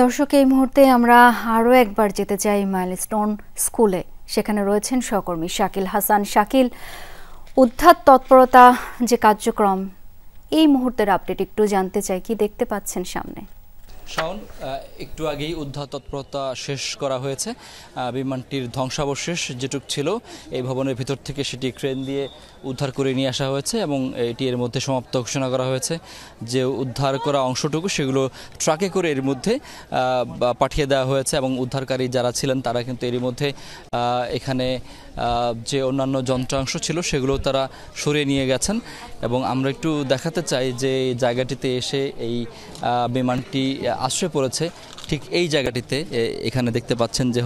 দর্শক, এই মুহূর্তে আমরা আরও একবার যেতে চাই মাইলস্টোন স্কুলে। সেখানে রয়েছেন সহকর্মী শাকিল হাসান। শাকিল, উদ্ধার তৎপরতা যে কার্যক্রম, এই মুহূর্তের আপডেট একটু জানতে চাই, কি দেখতে পাচ্ছেন সামনে? শাওন, একটু আগেই উদ্ধার তৎপরতা শেষ করা হয়েছে। বিমানটির ধ্বংসাবশেষ যেটুক ছিল এই ভবনের ভিতর থেকে সেটি ক্রেন দিয়ে উদ্ধার করে নিয়ে আসা হয়েছে এবং এটি এর মধ্যে সমাপ্ত ঘোষণা করা হয়েছে। যে উদ্ধার করা অংশটুকু সেগুলো ট্রাকে করে এর মধ্যে পাঠিয়ে দেওয়া হয়েছে এবং উদ্ধারকারী যারা ছিলেন তারা কিন্তু এরই মধ্যে এখানে যে অন্যান্য যন্ত্রাংশ ছিল সেগুলো তারা সরিয়ে নিয়ে গেছেন। এবং আমরা একটু দেখাতে চাই যে জায়গাটিতে এসে এই বিমানটি আশ্রয় পড়েছে ঠিক এই জায়গাটিতে। এখানে দেখতে পাচ্ছেন যে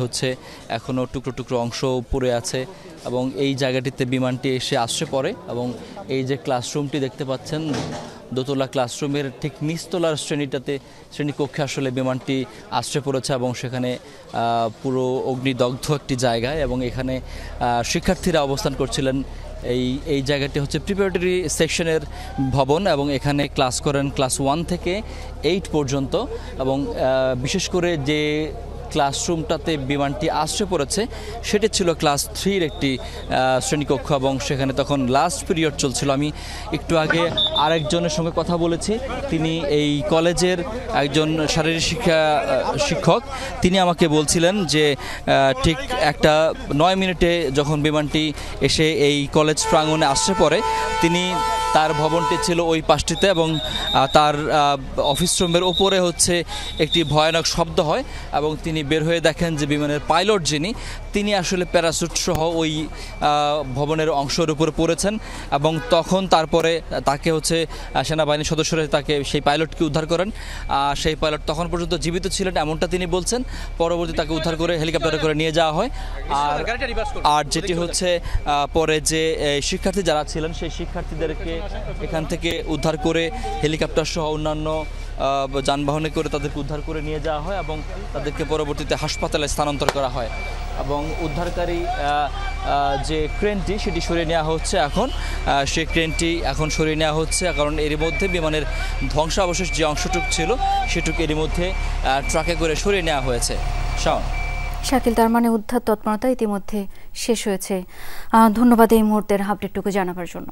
এখনও টুকরো টুকরো অংশ পড়ে আছে এবং এই জায়গাটিতে বিমানটি এসে আশ্রয় পড়ে। এবং এই যে ক্লাসরুমটি দেখতে পাচ্ছেন, দোতলা ক্লাসরুমের ঠিক নিচতলার শ্রেণীকক্ষে আসলে বিমানটি আশ্রয় পড়েছে এবং সেখানে পুরো অগ্নিদগ্ধ একটি জায়গায়। এবং এখানে শিক্ষার্থীরা অবস্থান করছিলেন। এই জায়গাটি প্রিপারেটরি সেকশনের ভবন এবং এখানে ক্লাস করেন ক্লাস 1 থেকে 8 পর্যন্ত। এবং বিশেষ করে যে ক্লাসরুমটাতে বিমানটি আশ্রয় পড়েছে সেটি ছিল ক্লাস 3-র একটি শ্রেণীকক্ষ এবং সেখানে তখন লাস্ট পিরিয়ড চলছিল। আমি একটু আগে আরেকজনের সঙ্গে কথা বলেছি, তিনি এই কলেজের একজন শারীরিক শিক্ষা শিক্ষক। তিনি আমাকে বলছিলেন যে ঠিক 9 মিনিটে যখন বিমানটি এসে এই কলেজ প্রাঙ্গণে আশ্রয় পড়ে, তার ভবনটি ছিল ওই পাশটিতে এবং তার অফিস রুমের ওপরে একটি ভয়ানক শব্দ হয় এবং তিনি বের হয়ে দেখেন যে বিমানের পাইলট তিনি আসলে প্যারাসুট সহ ওই ভবনের অংশের উপরে পড়েছেন। এবং তারপরে তাকে সেনাবাহিনীর সদস্যরা সেই পাইলটকে উদ্ধার করেন। সেই পাইলট তখন পর্যন্ত জীবিত ছিলেন এমনটা তিনি বলছেন। পরবর্তী তাকে উদ্ধার করে হেলিকপ্টারে করে নিয়ে যাওয়া হয়। আর যেটি পরে যে শিক্ষার্থী যারা ছিলেন সেই শিক্ষার্থীদেরকে এখান থেকে উদ্ধার করে হেলিকপ্টার সহ অন্যান্য যানবাহনে করে তাদেরকে উদ্ধার করে নিয়ে যাওয়া হয় এবং তাদেরকে পরবর্তীতে হাসপাতালে স্থানান্তর করা হয়। এবং উদ্ধারকারী যে ক্রেনটি সেটি সরিয়ে নেওয়া হচ্ছে এখন। সেই ক্রেনটি এখন সরিয়ে নেওয়া হচ্ছে কারণ এর মধ্যে বিমানের ধ্বংসাবশেষ যে অংশটুক ছিল সেটুকু এর মধ্যে ট্রাকে করে সরিয়ে নেওয়া হয়েছে। শাকিল, তার মানে উদ্ধার তৎপরতা ইতিমধ্যে শেষ হয়েছে। ধন্যবাদ এই মুহূর্তের আপডেটটুকু জানাবার জন্য।